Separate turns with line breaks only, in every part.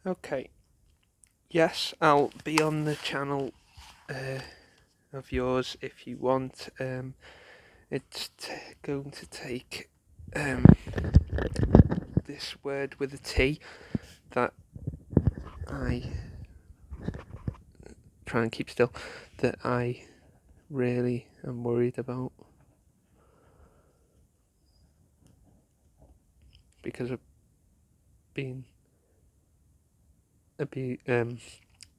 Okay. Yes, I'll be on the channel of yours if you want. It's going to take this word with a T that I try and keep still, that I really am worried about because of being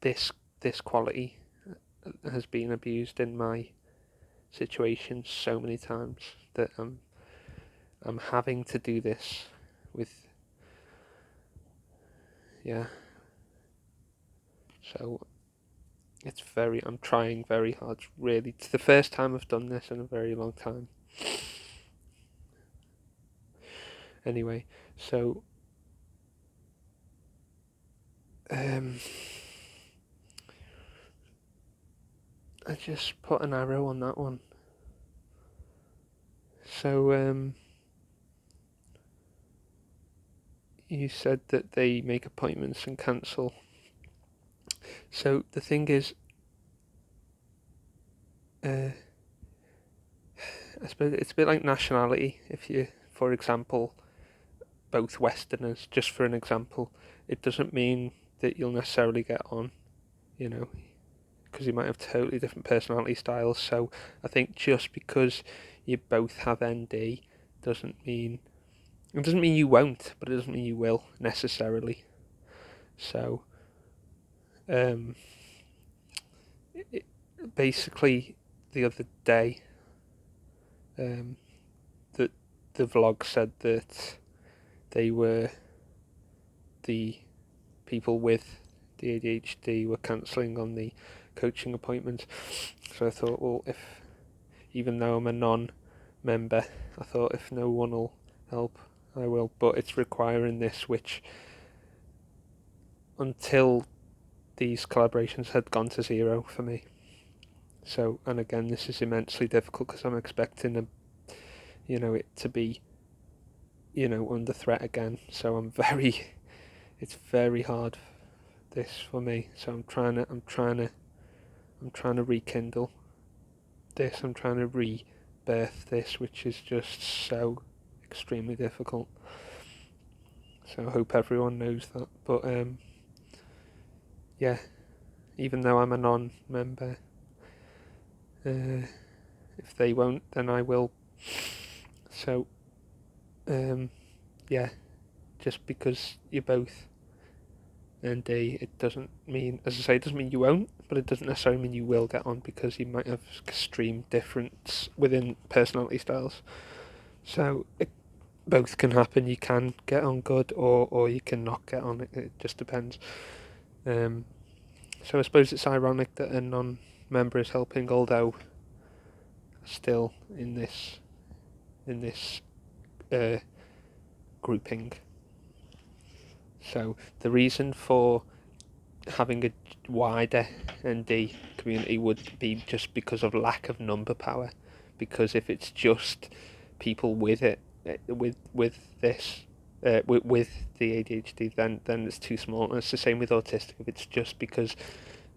this this quality has been abused in my situation so many times that I'm having to do this with, yeah. So I'm trying very hard. Really, it's the first time I've done this in a very long time. Anyway, so um, I just put an arrow on that one. So you said that they make appointments and cancel. So the thing is, I suppose it's a bit like nationality. If you, for example, both Westerners, just for an example, it doesn't mean that you'll necessarily get on, you know, because you might have totally different personality styles. So I think just because you both have ND doesn't mean it doesn't mean you won't, but it doesn't mean you will necessarily. So um, it, basically, the other day, um, the the vlog said that they were the people with the ADHD were cancelling on the coaching appointment. So I thought, well, if even though I'm a non-member, I thought if no one will help, I will. But it's requiring this, which until these collaborations had gone to zero for me. So, and again, this is immensely difficult because I'm expecting it to be, under threat again. So it's very hard this for me. So I'm trying to rekindle this. I'm trying to rebirth this, which is just so extremely difficult. So I hope everyone knows that. But yeah, even though I'm a non-member, if they won't, then I will. So yeah, just because you're both ND, it doesn't mean, as I say, it doesn't mean you won't, but it doesn't necessarily mean you will get on because you might have extreme difference within personality styles. So both can happen. You can get on good, or you can not get on. It just depends. Um, so I suppose it's ironic that a non-member is helping, although still in this uh, grouping. So the reason for having a wider ND community would be just because of lack of number power. Because if it's just people with it, with this, with the ADHD, then it's too small. And it's the same with autistic. If it's just because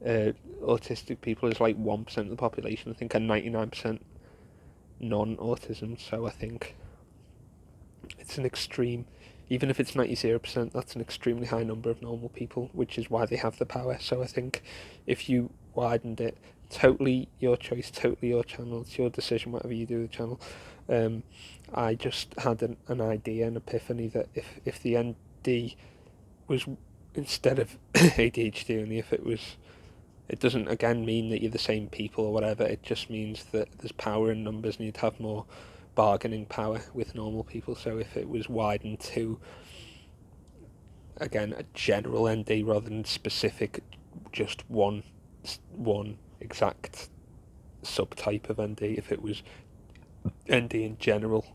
autistic people is like 1% of the population, I think, and 99% non-autism. So I think it's an extreme. Even if it's 90%, that's an extremely high number of normal people, which is why they have the power. So I think if you widened it, totally your choice, totally your channel, it's your decision, whatever you do with the channel. I just had an idea, an epiphany that if the ND was instead of ADHD only, if it doesn't again mean that you're the same people or whatever, it just means that there's power in numbers and you'd have more bargaining power with normal people. So if it was widened to, again, a general ND rather than specific, just one exact subtype of ND, if it was ND in general,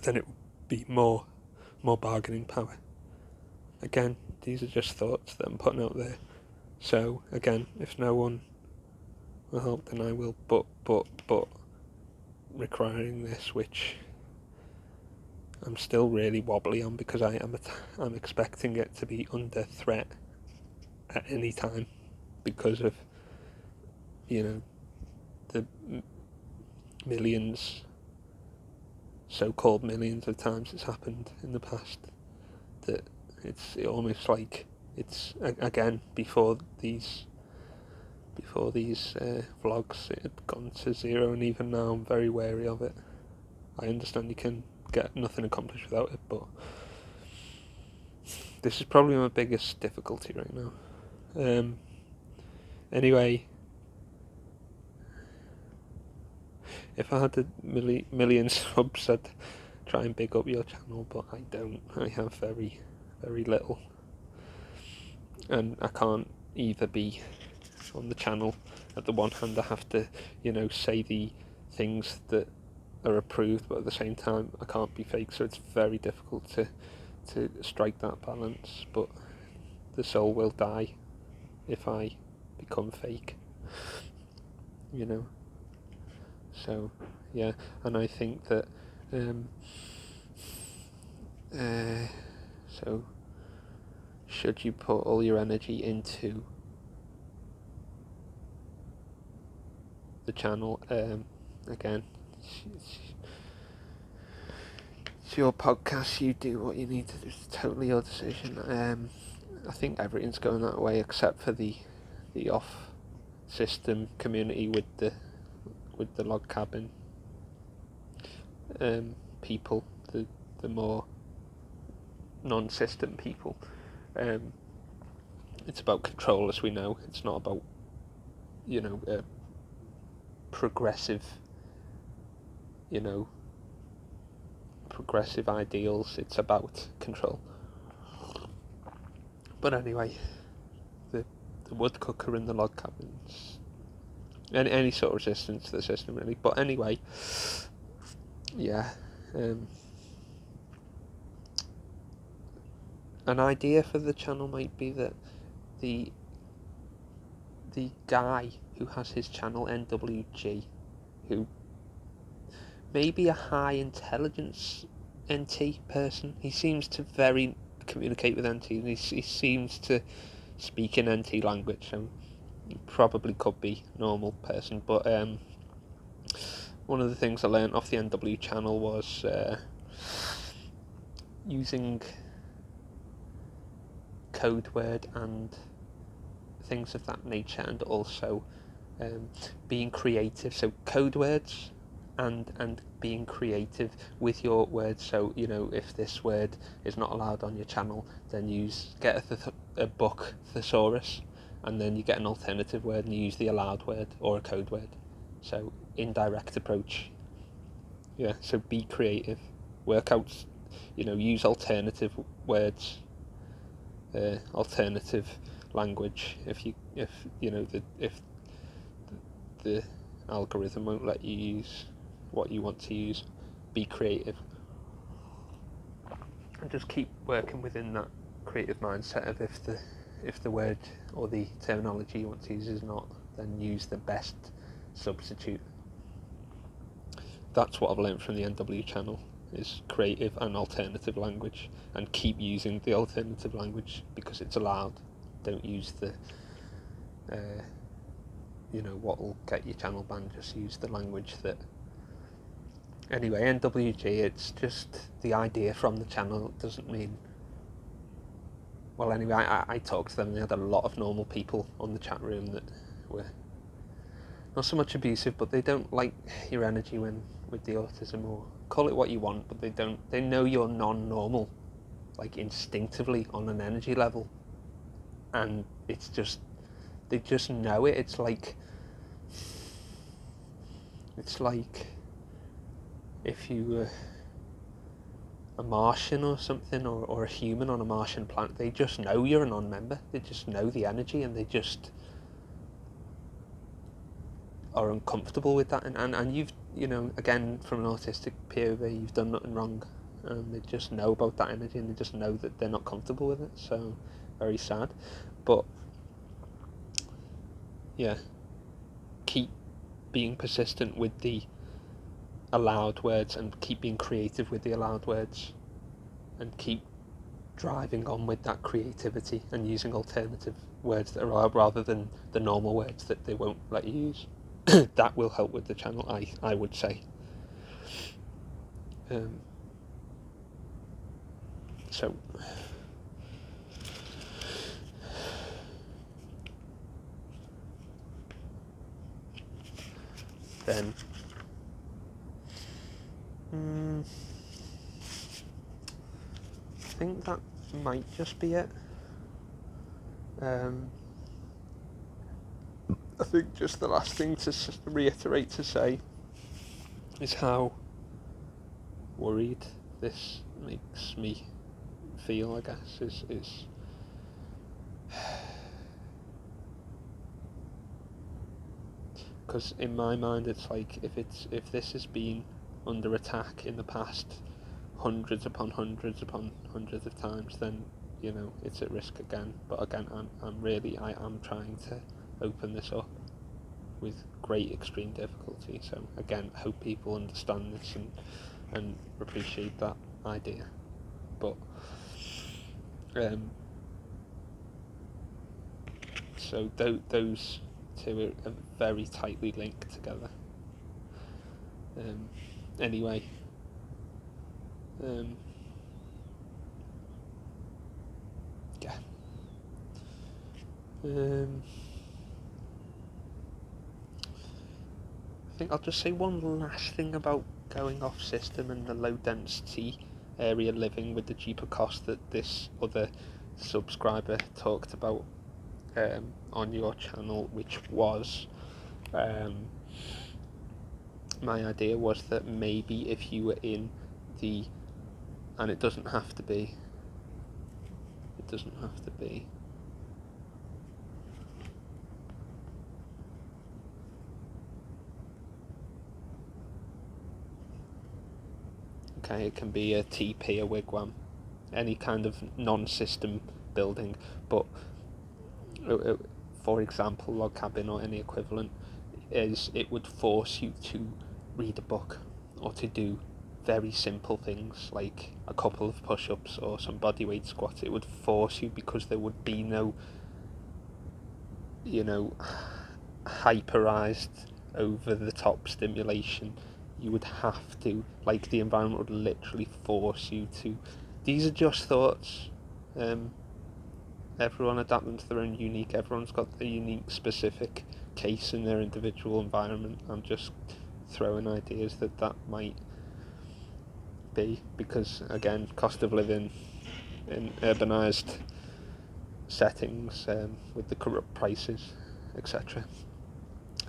then it would be more bargaining power. Again, these are just thoughts that I'm putting out there. So again, if no one will help, then I will. But requiring this, which I'm still really wobbly on, because I'm expecting it to be under threat at any time, because of, you know, the millions, so-called millions of times it's happened in the past, that it's almost like it's again before these vlogs it had gone to zero, and even now I'm very wary of it. I understand you can get nothing accomplished without it, but this is probably my biggest difficulty right now. Anyway, if I had a million subs, I'd try and big up your channel, but I don't. I have very, very little, and I can't either be on the channel. At the one hand, I have to, say the things that are approved, but at the same time, I can't be fake. So it's very difficult to strike that balance. But the soul will die if I become fake. So yeah, and I think that so should you put all your energy into the channel, again, it's your podcast, you do what you need to do, it's totally your decision. I think everything's going that way except for the off system community with the log cabin people, the more non-system people. It's about control, as we know. It's not about progressive ideals. It's about control. But anyway, the woodcooker and the log cabins, any sort of resistance to the system, really. But anyway, yeah, an idea for the channel might be that the guy who has his channel, NWG, who may be a high intelligence NT person. He seems to very communicate with NT, and he seems to speak in NT language, so he probably could be a normal person. But one of the things I learned off the NW channel was using code word and things of that nature, and also being creative. So code words and being creative with your words. So if this word is not allowed on your channel, then get a book thesaurus, and then you get an alternative word and you use the allowed word or a code word. So indirect approach. Yeah, so be creative, work out, use alternative words, alternative language. If the algorithm won't let you use what you want to use, be creative, and just keep working within that creative mindset of if the word or the terminology you want to use is not, then use the best substitute. That's what I've learned from the NW channel, is creative and alternative language, and keep using the alternative language because it's allowed. Don't use the what will get your channel banned. Just use the language that. Anyway, NWG, it's just the idea from the channel. It doesn't mean. Well, anyway, I talked to them, and they had a lot of normal people on the chat room that were not so much abusive, but they don't like your energy with the autism, or call it what you want, but they know you're non-normal, like instinctively on an energy level, and it's just, they just know it. It's like if you were a Martian or something, or a human on a Martian planet, they just know you're a non-member. They just know the energy, and they just are uncomfortable with that. And you've, again, from an autistic POV, you've done nothing wrong, and they just know about that energy, and they just know that they're not comfortable with it. So very sad. But yeah, keep being persistent with the allowed words and keep being creative with the allowed words and keep driving on with that creativity and using alternative words that are allowed rather than the normal words that they won't let you use. That will help with the channel, I would say. So then I think that might just be it. I think just the last thing to reiterate to say is how worried this makes me feel, I guess, is because in my mind it's like if this has been under attack in the past hundreds upon hundreds upon hundreds of times, then it's at risk again. But again, I am trying to open this up with great extreme difficulty. So again, I hope people understand this and appreciate that idea. But so those two are very tightly linked together. Anyway, yeah. I think I'll just say one last thing about going off system and the low density area living with the cheaper cost that this other subscriber talked about on your channel, which was my idea was that maybe if you were in the, and it doesn't have to be okay, it can be a TP, a wigwam, any kind of non-system building, but for example, log cabin or any equivalent, is it would force you to read a book or to do very simple things like a couple of push-ups or some bodyweight squats. It would force you because there would be no, hyperized, over-the-top stimulation. You would have to, like, the environment would literally force you to. These are just thoughts. Everyone adapt them to their own unique. Everyone's got a unique, specific case in their individual environment. I'm just throwing ideas that might be, because again, cost of living in urbanised settings with the corrupt prices, etc.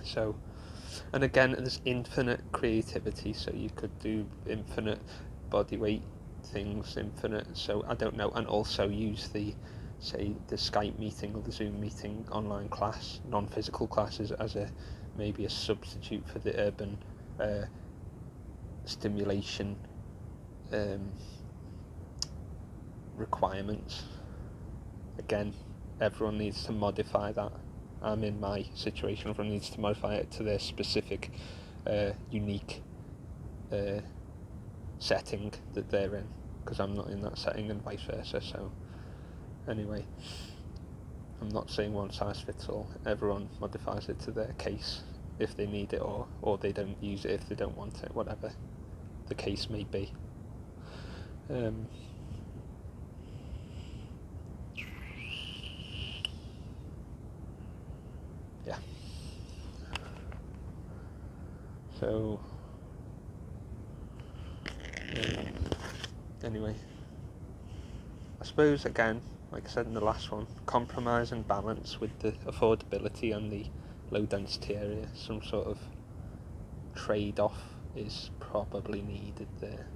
So, and again, there's infinite creativity, so you could do infinite bodyweight things, infinite. So I don't know, and also use the Skype meeting or the Zoom meeting online class, non-physical classes, as maybe a substitute for the urban stimulation requirements. Again, everyone needs to modify that. I'm in my situation, everyone needs to modify it to their specific unique setting that they're in, because I'm not in that setting and vice versa. So anyway, I'm not saying one size fits all. Everyone modifies it to their case if they need it, or they don't use it if they don't want it, whatever the case may be. Yeah. So anyway, I suppose again, like I said in the last one, compromise and balance with the affordability and the low density area. Some sort of trade-off is probably needed there.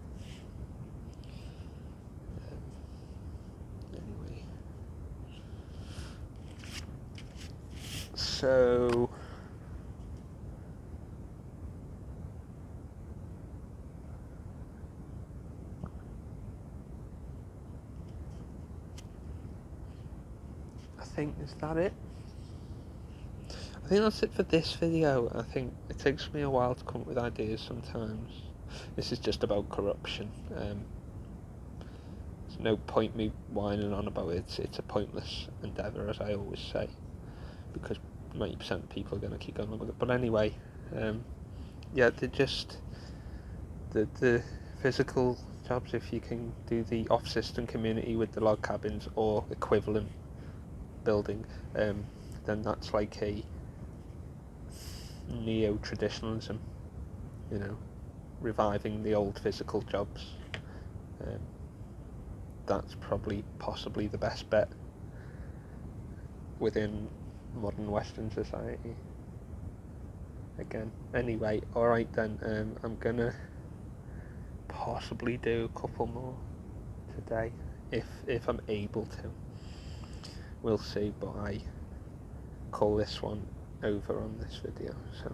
Anyway, so I think, is that it? I think that's it for this video. I think it takes me a while to come up with ideas sometimes. This is just about corruption. There's no point me whining on about it. It's a pointless endeavour, as I always say, because 90% of people are going to keep going along with it. But anyway, yeah, they're just the physical jobs. If you can do the off-system community with the log cabins or equivalent building, then that's like a neo-traditionalism, you know, reviving the old physical jobs. That's probably possibly the best bet within modern Western society. Again, anyway, alright then, I'm gonna possibly do a couple more today, if I'm able to. We'll see, but I call this one over on this video, so